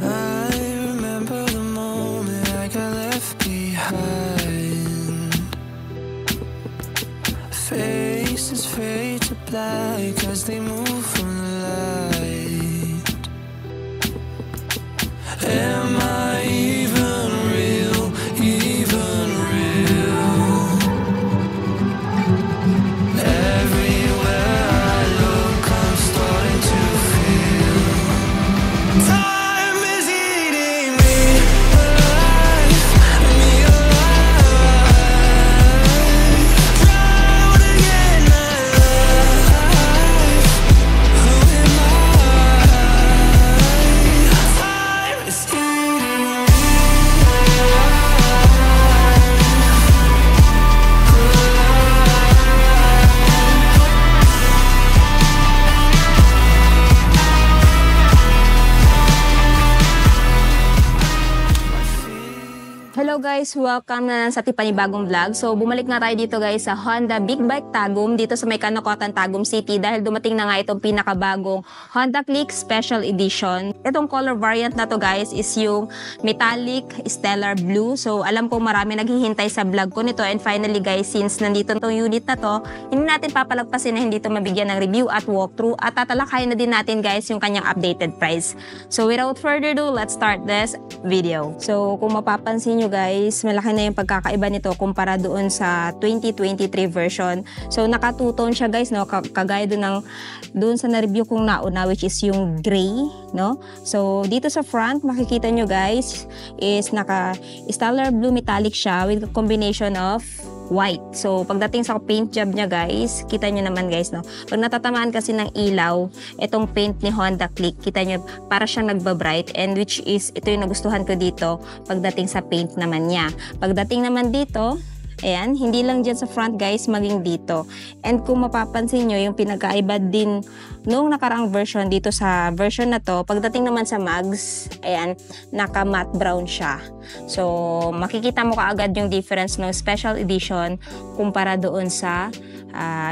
I remember the moment I got left behind. Faces fade to black as they move from the light. Am I even real? Even real? Everywhere I look, I'm starting to feel time is eating me alive, me alive. Drowning in my life. Who am I? Time is eating me Hello guys! Welcome na sa ating panibagong vlog. So bumalik nga tayo dito guys sa Honda Big Bike Tagum dito sa may Kanokotan, Tagum City dahil dumating na nga itong pinakabagong Honda Click Special Edition. Itong color variant na to guys is yung Metallic Stellar Blue. So alam ko marami naghihintay sa vlog ko nito, and finally guys, since nandito itong unit na to, hindi natin papalagpasin na hindi ito mabigyan ng review at walkthrough, at tatalakayin na din natin guys yung kanyang updated price. So without further ado, let's start this video. So kung mapapansin nyo guys, malaki na yung pagkakaiba nito kumpara doon sa 2023 version. So naka two-tone siya guys, no? Kagaya doon sa na-review kong nauna, which is yung gray, no? So dito sa front, makikita nyo guys, is naka stellar blue metallic siya with a combination of white. So pagdating sa paint job niya guys, kita nyo naman guys, no? Pag natatamaan kasi ng ilaw itong paint ni Honda Click, kita nyo para siyang nagba-bright, and which is ito yung nagustuhan ko dito pagdating sa paint naman niya. Pagdating naman dito, ayan, hindi lang dyan sa front guys, maging dito. And kung mapapansin nyo, yung pinagkaiba din nung nakaraang version dito sa version na to, pagdating naman sa mags, ayan, naka matte brown siya. So makikita mo kaagad yung difference ng special edition kumpara doon sa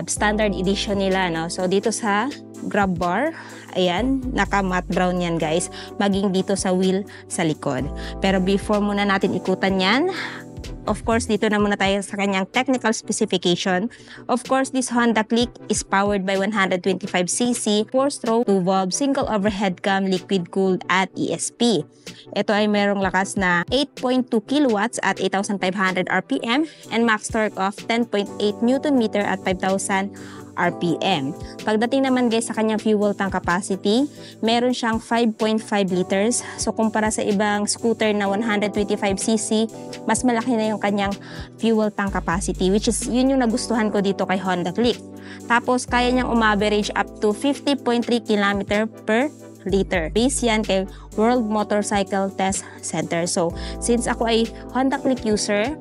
standard edition nila, no? So dito sa grab bar, ayan, naka matte brown yan guys, maging dito sa wheel sa likod. Pero before muna natin ikutan yan, of course, dito na muna tayo sa kanyang technical specification. Of course, this Honda Click is powered by 125cc 4-stroke 2-valve single overhead cam liquid cooled at ESP. Ito ay merong lakas na 8.2 kilowatts at 8,500 RPM and max torque of 10.8 Nm at 5,000 RPM. Pagdating naman guys sa kanyang fuel tank capacity, meron siyang 5.5 liters. So kumpara sa ibang scooter na 125cc, mas malaki na yung kanyang fuel tank capacity, which is yun yung nagustuhan ko dito kay Honda Click. Tapos kaya niyang umaverage up to 50.3 km per liter. Base yan kay World Motorcycle Test Center. So since ako ay Honda Click user,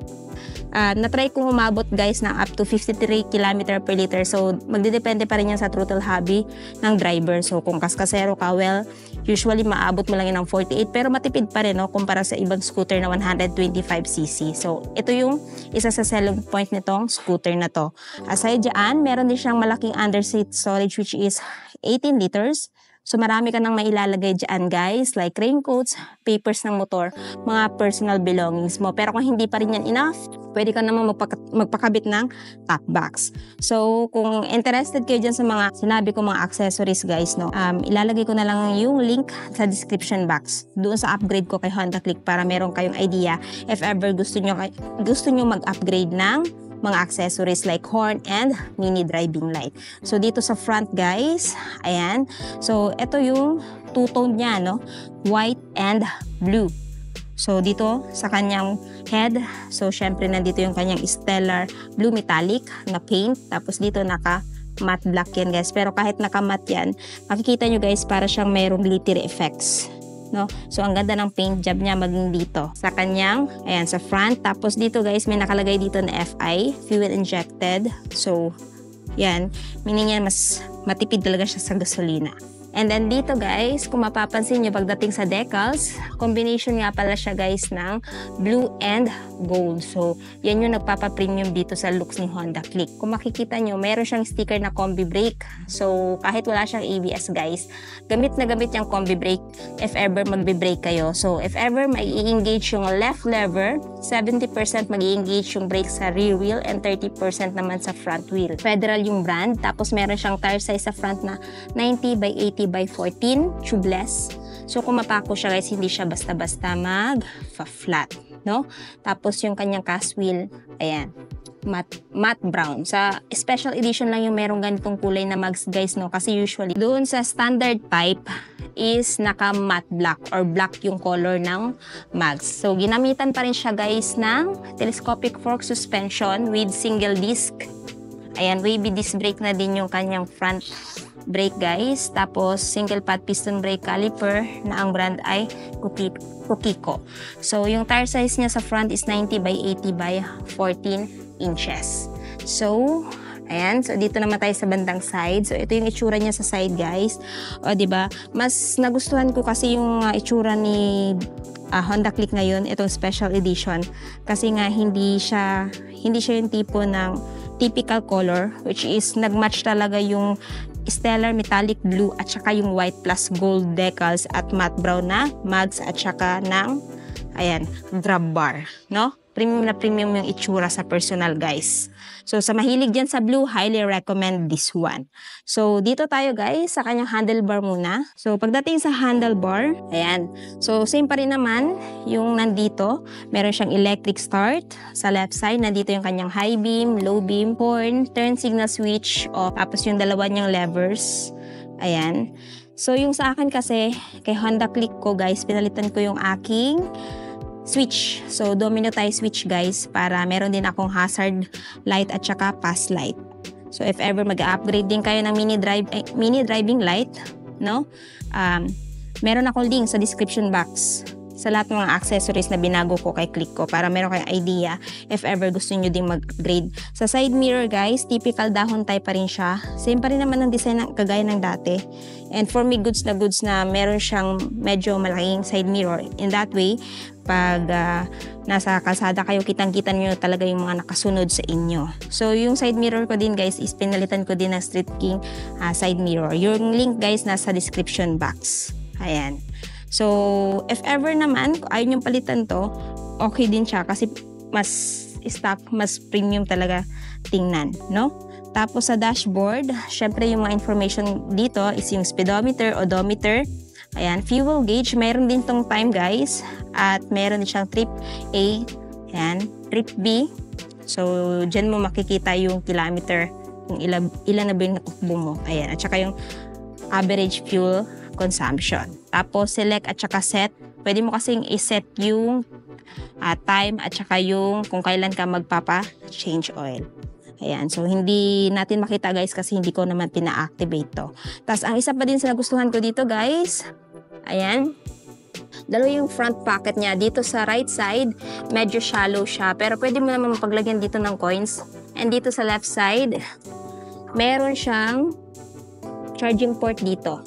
na-try kong umabot guys na up to 53 km per liter. So magdedepende pa rin yan sa throttle hobby ng driver. So kung kaskasero ka, well, usually maabot mo lang yun ng 48, pero matipid pa rin, no, kumpara sa ibang scooter na 125cc. So ito yung isa sa selling point nitong scooter na to. Aside dyan, meron din siyang malaking underseat storage which is 18 liters. So marami ka nang mailalagay dyan guys, like raincoats, papers ng motor, mga personal belongings mo. Pero kung hindi pa rin yan enough, pwede ka naman magpakabit ng top box. So kung interested kayo dyan sa mga sinabi ko mga accessories guys, no, ilalagay ko na lang yung link sa description box doon sa upgrade ko kay Honda Click para meron kayong idea if ever gusto nyo mag-upgrade ng mga accessories like horn and mini driving light. So dito sa front guys, ayan. So ito yung two-tone niya, no? White and blue. So dito sa kanyang head, so syempre nandito yung kanyang stellar blue metallic na paint. Tapos dito naka matte black yan guys. Pero kahit naka matte yan, makikita nyo guys para siyang mayroong glittery effects, no? So ang ganda ng paint job niya maging dito sa kanyang, ayan, sa front. Tapos dito guys, may nakalagay dito na FI, fuel injected. So yan, meaning yan mas matipid talaga siya sa gasolina. And then dito guys, kung mapapansin nyo pagdating sa decals, combination nga pala siya guys ng blue and gold. So, yan yung nagpapa-premium dito sa looks ni Honda Click. Kung makikita nyo, mayroon siyang sticker na combi brake. So, kahit wala siyang ABS guys, gamit na gamit yung combi brake if ever magbe-brake kayo. So, if ever mai-engage yung left lever, 70% mag-i-engage yung brake sa rear wheel and 30% naman sa front wheel. Federal yung brand, tapos meron siyang tire size sa front na 90 by 80 by 14, tubeless. So kung mapako siya guys, hindi siya basta-basta mag-flat, no? Tapos yung kanyang cast wheel, ayan, matte brown. Sa special edition lang yung merong ganitong kulay na mags guys, no? Kasi usually doon sa standard type is naka matte black or black yung color ng mags. So ginamitan pa rin siya guys ng telescopic fork suspension with single disc. Ayan, wavy disc brake na din yung kanyang front brake guys. Tapos single pad piston brake caliper na ang brand ay Kukiko. So yung tire size niya sa front is 90 by 80 by 14 inches. So ayan, so dito naman tayo sa bandang side. So ito yung itsura niya sa side guys. O diba, mas nagustuhan ko kasi yung itsura ni Honda Click ngayon, itong special edition. Kasi nga hindi siya yung tipo ng typical color, which is nagmatch talaga yung stellar metallic blue at saka yung white plus gold decals at matte brown na mags at saka ng ayan, grab bar, no? Premium na premium yung itsura sa personal guys. So sa mahilig dyan sa blue, highly recommend this one. So dito tayo guys sa kanyang handlebar muna. So pagdating sa handlebar, ayan. So same pa rin naman yung nandito. Meron siyang electric start sa left side. Nandito yung kanyang high beam, low beam, horn, turn signal switch, off. Tapos yung dalawa niyang levers. Ayan. So yung sa akin kasi, kay Honda Click ko guys, pinalitan ko yung aking switch. So, domino tie switch guys para meron din akong hazard light at saka pass light. So, if ever mag-upgrade din kayo ng mini driving light, no? Meron akong link sa description box sa lahat ng mga accessories na binago ko kay Click ko para meron kayong idea if ever gusto nyo din mag-upgrade. Sa side mirror guys, typical dahon type pa rin siya. Same pa rin naman ang design ng kagaya ng dati. And for me, goods na meron siyang medyo malaking side mirror. In that way, pag nasa kalsada kayo, kitang-kita nyo talaga yung mga nakasunod sa inyo. So, yung side mirror ko din guys is pinalitan ko din ng Street King side mirror. Yung link guys nasa description box. Ayan. So, if ever naman, kung ayaw niyong palitan to, okay din siya kasi mas stock, mas premium talaga tingnan, no? Tapos sa dashboard, syempre yung mga information dito is yung speedometer, odometer, ayan, fuel gauge, mayroon din tong time guys, at mayroon din siyang trip A, ayan, trip B. So, dyan mo makikita yung kilometer, kung ilan na ba yung natukbo mo, ayan, at saka yung average fuel consumption. Tapos select at saka set. Pwede mo kasing i-set yung time at saka yung kung kailan ka magpapa-change oil. Ayan. So, hindi natin makita guys kasi hindi ko naman pina-activate to. Tapos, ang isa pa din sa nagustuhan ko dito guys, ayan, dalawa yung front pocket niya. Dito sa right side, medyo shallow siya. Pero pwede mo naman mapaglagyan dito ng coins. And dito sa left side, meron siyang charging port dito.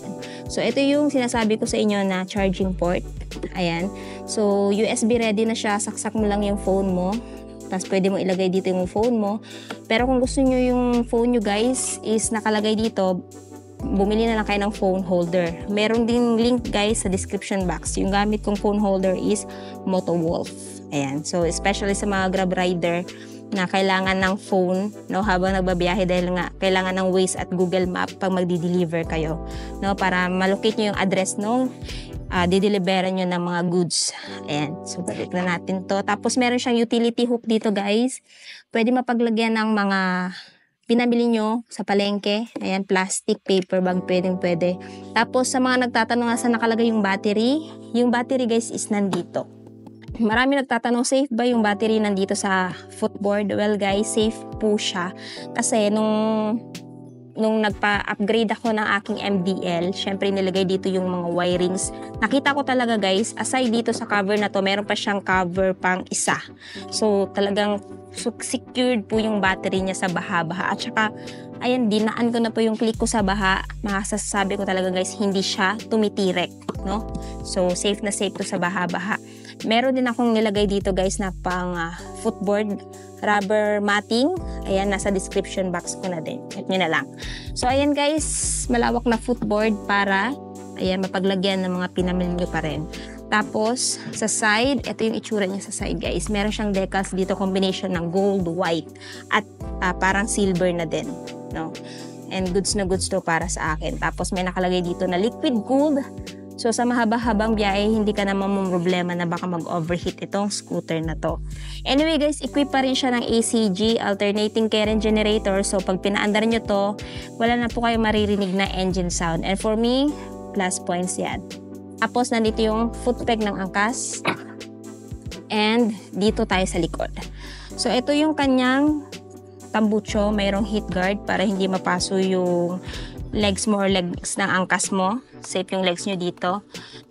So, ito yung sinasabi ko sa inyo na charging port. Ayan. So, USB ready na siya. Saksak mo lang yung phone mo. Tapos, pwede mo ilagay dito yung phone mo. Pero kung gusto nyo yung phone nyo guys is nakalagay dito, bumili na lang kayo ng phone holder. Meron din link guys sa description box. Yung gamit kong phone holder is MotoWolf. Ayan. So, especially sa mga Grab rider na kailangan ng phone, no, habang nagbabiyahe dahil nga kailangan ng Waze at Google Map pag magdi-deliver kayo, no, para malocate nyo yung address nung dideliveran nyo ng mga goods. Ayan. So, balik na natin to. Tapos, meron siyang utility hook dito, guys. Pwede mapaglagyan ng mga pinamili nyo sa palengke. Ayan, plastic, paper bag, pwede. Tapos, sa mga nagtatanong nga saan nakalagay yung battery, guys, is nandito. Marami nagtatanong, safe ba yung battery nandito sa footboard? Well guys, safe po siya. Kasi nung nung nagpa-upgrade ako ng aking MDL, syempre nilagay dito yung mga wirings. Nakita ko talaga guys, aside dito sa cover na to, meron pa siyang cover pang isa. So talagang secured po yung battery niya sa baha-baha. At saka, ayan, dinaan ko na po yung click ko sa baha. Masasabi ko talaga guys, hindi siya tumitirek, no? So, safe na safe to sa baha-baha. Meron din akong nilagay dito guys na pang footboard, rubber matting. Ayan, nasa description box ko na din. Check nyo na lang. So, ayan guys, malawak na footboard para, ayan, mapaglagyan ng mga pinamili nyo pa rin. Tapos, sa side, ito yung itsura niya sa side guys. Meron siyang decals dito, combination ng gold, white, at parang silver na din, no? And goods na goods to para sa akin. Tapos, may nakalagay dito na liquid gold. So, sa mahaba-habang biyahe, hindi ka naman problema na baka mag-overheat itong scooter na to. Anyway guys, equip pa rin siya ng ACG, alternating current generator. So, pag pinaandar nyo to, wala na po kayo maririnig na engine sound. And for me, plus points yan. Tapos, nandito yung foot peg ng angkas. And, dito tayo sa likod. So, ito yung kanyang tambucho. Mayroong heat guard para hindi mapaso yung legs mo or legs ng angkas mo. Safe yung legs nyo dito.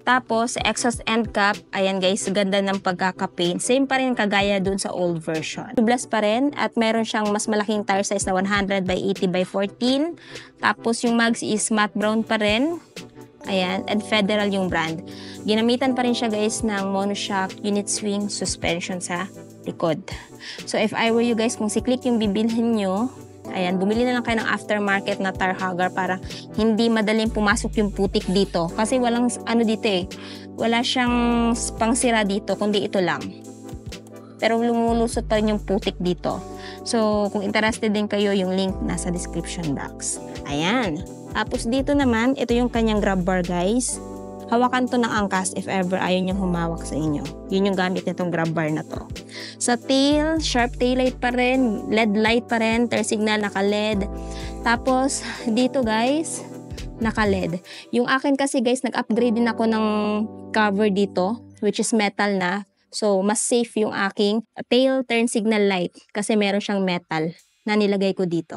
Tapos, exhaust end cap. Ayan guys, ganda ng pagkakapaint. Same pa rin kagaya dun sa old version. Tubeless pa rin at meron siyang mas malaking tire size na 100 by 80 by 14. Tapos, yung mags is matte brown pa rin. Ayan, and Federal yung brand. Ginamitan pa rin siya guys ng monoshock unit swing suspension sa likod. So if I were you guys, kung si Click yung bibilhin nyo, ayan, bumili na lang kayo ng aftermarket na tire hugger para hindi madaling pumasok yung putik dito. Kasi walang ano dito eh, wala siyang pangsira dito, kundi ito lang. Pero lumulusot pa rin yung putik dito. So kung interested din kayo, yung link nasa description box. Ayan. Tapos dito naman, ito yung kanyang grab bar guys. Hawakan to ng angkas if ever ayaw niyang humawak sa inyo. Yun yung gamit nitong grab bar na to. Sa tail, sharp tail light pa rin, LED light pa rin, turn signal naka-LED. Tapos dito guys, naka-LED. Yung akin kasi guys, nag-upgrade din ako ng cover dito, which is metal na. So mas safe yung aking tail turn signal light kasi meron siyang metal na nilagay ko dito.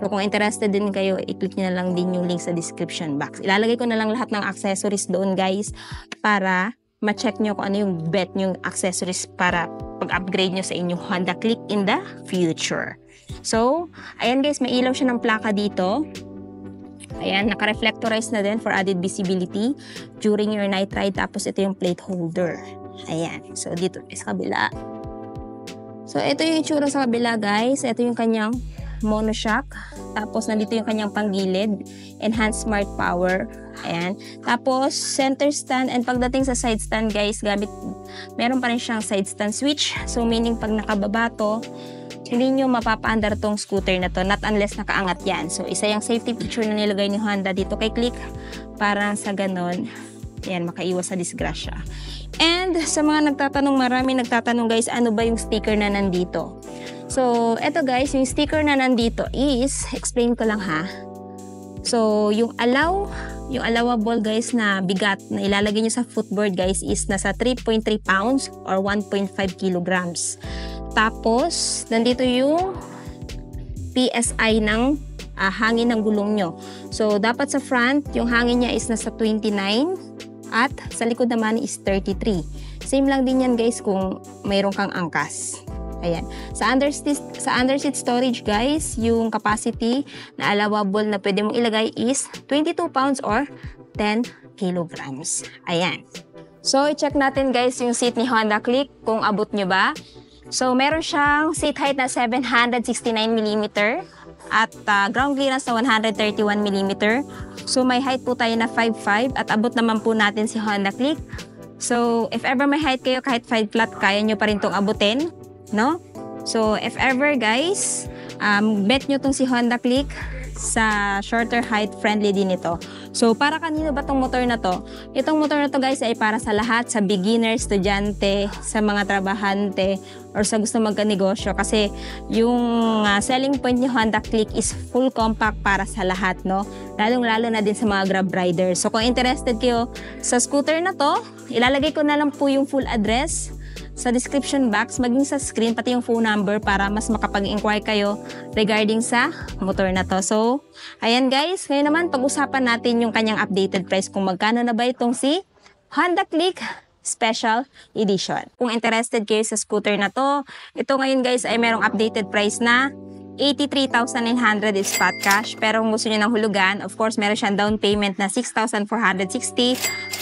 So kung interested din kayo, i-click nyo na lang din yung link sa description box. Ilalagay ko na lang lahat ng accessories doon guys para ma-check nyo kung ano yung bet nyo accessories para pag-upgrade nyo sa inyong Honda Click in the future. So, ayan guys, may ilaw siya ng plaka dito. Ayan, naka-reflectorize na din for added visibility during your night ride. Tapos ito yung plate holder. Ayan, so dito sa kabila. So ito yung itsura sa kabila guys. Ito yung kanyang monoshock. Tapos, nandito yung kanyang panggilid. Enhanced smart power. Ayan. Tapos, center stand. And pagdating sa side stand, guys, meron pa rin siyang side stand switch. So, meaning pag nakababa to, hindi nyo mapapaandar tong scooter na to. Not unless nakaangat yan. So, isa yung safety feature na nilagay ni Honda dito kay Click. Para sa ganon, ayan, makaiwas sa disgrasya. And, sa mga marami nagtatanong, guys, ano ba yung sticker na nandito? So, eto guys, yung sticker na nandito is, explain ko lang ha. So, yung allowable guys na bigat na ilalagay nyo sa footboard guys is nasa 3.3 pounds or 1.5 kilograms. Tapos, nandito yung PSI ng hangin ng gulong nyo. So, dapat sa front, yung hangin niya is nasa 29 at sa likod naman is 33. Same lang din yan guys kung mayroon kang angkas. Ayan. Sa underseat storage guys, yung capacity na allowable na pwede mong ilagay is 22 pounds or 10 kilograms. Ayan. So, i-check natin guys yung seat ni Honda Click kung abot nyo ba. So, meron siyang seat height na 769mm at ground clearance na 131mm. So, may height po tayo na 5'5" at abot naman po natin si Honda Click. So, if ever may height kayo, kahit 5 flat, kaya nyo pa rin itong abutin. No? So, if ever guys, bet nyo tong si Honda Click sa shorter height, friendly din ito. So, para kanino ba tong motor na to? Itong motor na to guys ay para sa lahat, sa beginner, estudyante, sa mga trabahante, or sa gusto magka-negosyo. Kasi yung selling point ni Honda Click is full compact para sa lahat, no? Lalong-lalo na din sa mga Grab riders. So, kung interested kayo sa scooter na to, ilalagay ko na lang po yung full address sa description box, maging sa screen, pati yung phone number para mas makapag-inquire kayo regarding sa motor na to. So, ayan guys, ngayon naman pag-usapan natin yung kanyang updated price kung magkano na ba itong si Honda Click Special Edition. Kung interested kayo sa scooter na to, ito ngayon guys ay merong updated price na 83,900 is spot cash. Pero kung gusto niyo ng hulugan, of course, meron siyang down payment na 6,460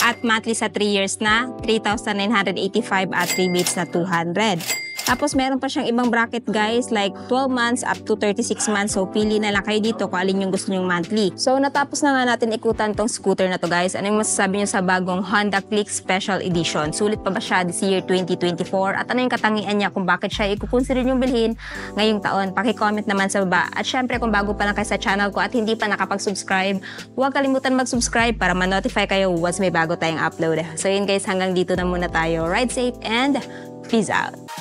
at monthly sa 3 years na 3,985 at rebates na 200. Tapos meron pa siyang ibang bracket guys, like 12 months up to 36 months. So pili na lang kayo dito kung alin yung gusto nyong monthly. So natapos na nga natin ikutan tong scooter na to guys. Ano yung masasabi nyo sa bagong Honda Click Special Edition? Sulit pa ba siya this year 2024? At ano yung katangian niya kung bakit siya i-consider nyong bilhin ngayong taon? Paki-comment naman sa baba. At syempre kung bago pa lang kayo sa channel ko at hindi pa nakapag-subscribe, huwag kalimutan mag-subscribe para ma-notify kayo once may bago tayong upload. So yun guys, hanggang dito na muna tayo. Ride safe and peace out!